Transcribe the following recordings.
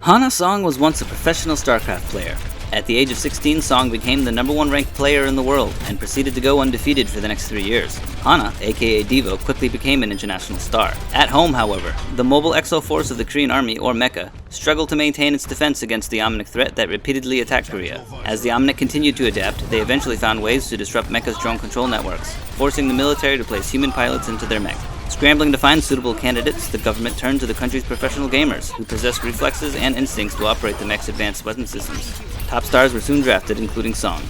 Hana Song was once a professional StarCraft player. At the age of 16, Song became the #1 ranked player in the world and proceeded to go undefeated for the next 3 years. Hanna, aka D.VA, quickly became an international star. At home, however, the Mobile Exo-Force of the Korean Army, or MEKA, struggled to maintain its defense against the omnic threat that repeatedly attacked Korea. As the omnic continued to adapt, they eventually found ways to disrupt MEKA's drone control networks, forcing the military to place human pilots into their mech. Scrambling to find suitable candidates, the government turned to the country's professional gamers, who possessed reflexes and instincts to operate the mech's advanced weapon systems. Top stars were soon drafted, including Song.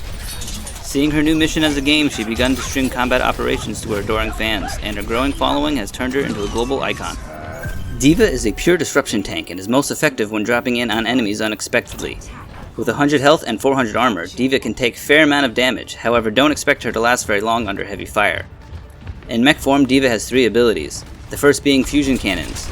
Seeing her new mission as a game, she began to string combat operations to her adoring fans, and her growing following has turned her into a global icon. D.VA is a pure disruption tank and is most effective when dropping in on enemies unexpectedly. With 100 health and 400 armor, D.VA can take a fair amount of damage, however don't expect her to last very long under heavy fire. In mech form, D.VA has 3 abilities, the first being fusion cannons.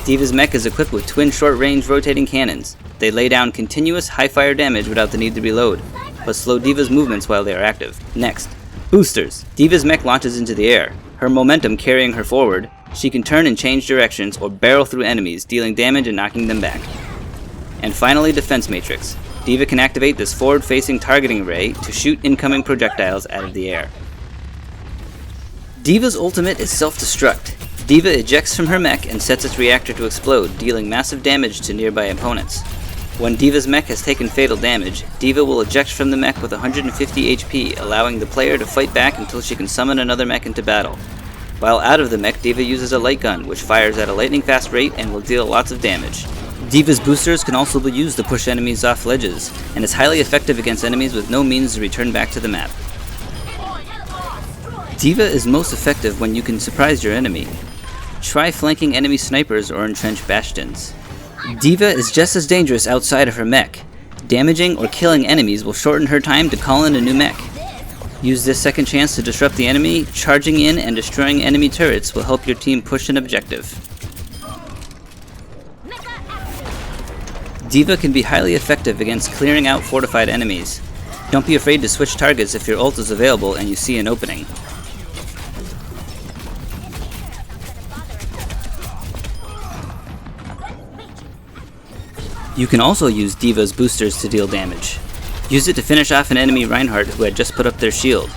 D.VA's mech is equipped with twin short-range rotating cannons. They lay down continuous high-fire damage without the need to reload, but slow D.VA's movements while they are active. Next, boosters. D.VA's mech launches into the air, her momentum carrying her forward. She can turn and change directions or barrel through enemies, dealing damage and knocking them back. And finally, defense matrix. D.VA can activate this forward-facing targeting array to shoot incoming projectiles out of the air. D.VA's ultimate is self-destruct. D.VA ejects from her mech and sets its reactor to explode, dealing massive damage to nearby opponents. When D.VA's mech has taken fatal damage, D.VA will eject from the mech with 150 HP, allowing the player to fight back until she can summon another mech into battle. While out of the mech, D.VA uses a light gun, which fires at a lightning-fast rate and will deal lots of damage. D.VA's boosters can also be used to push enemies off ledges, and is highly effective against enemies with no means to return back to the map. D.VA is most effective when you can surprise your enemy. Try flanking enemy snipers or entrenched bastions. D.VA is just as dangerous outside of her mech. Damaging or killing enemies will shorten her time to call in a new mech. Use this second chance to disrupt the enemy. Charging in and destroying enemy turrets will help your team push an objective. D.VA can be highly effective against clearing out fortified enemies. Don't be afraid to switch targets if your ult is available and you see an opening. You can also use D.VA's boosters to deal damage. Use it to finish off an enemy Reinhardt who had just put up their shield,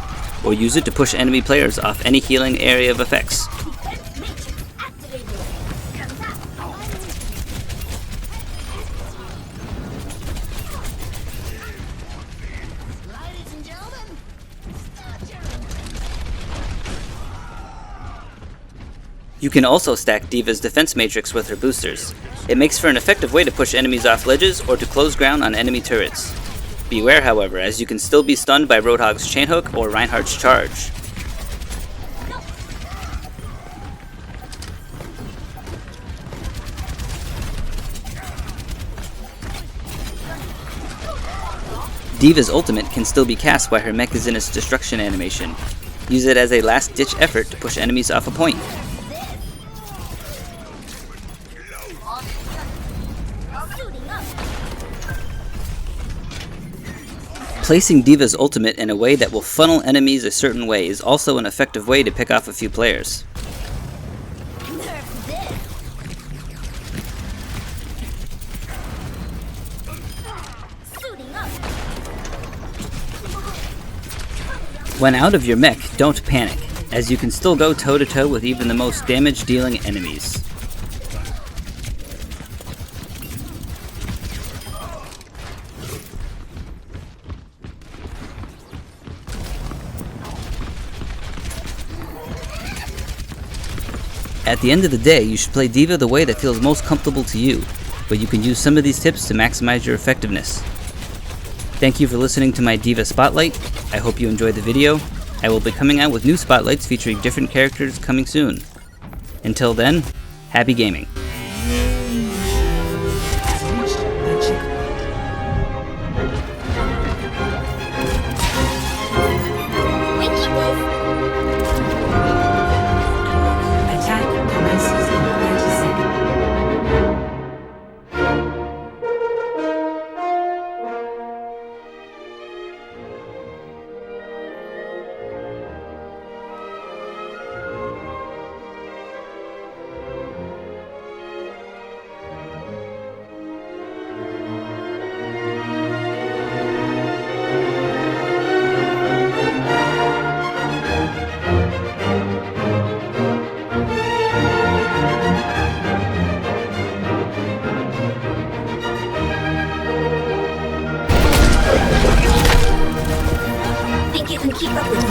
or use it to push enemy players off any healing area of effects. You can also stack D.VA's defense matrix with her boosters. It makes for an effective way to push enemies off ledges or to close ground on enemy turrets. Beware, however, as you can still be stunned by Roadhog's chainhook or Reinhardt's charge. D.VA's ultimate can still be cast while her mech is in its destruction animation. Use it as a last-ditch effort to push enemies off a point. Placing D.VA's ultimate in a way that will funnel enemies a certain way is also an effective way to pick off a few players. When out of your mech, don't panic, as you can still go toe-to-toe with even the most damage-dealing enemies. At the end of the day, you should play D.VA the way that feels most comfortable to you, but you can use some of these tips to maximize your effectiveness. Thank you for listening to my D.VA Spotlight. I hope you enjoyed the video. I will be coming out with new spotlights featuring different characters coming soon. Until then, happy gaming. With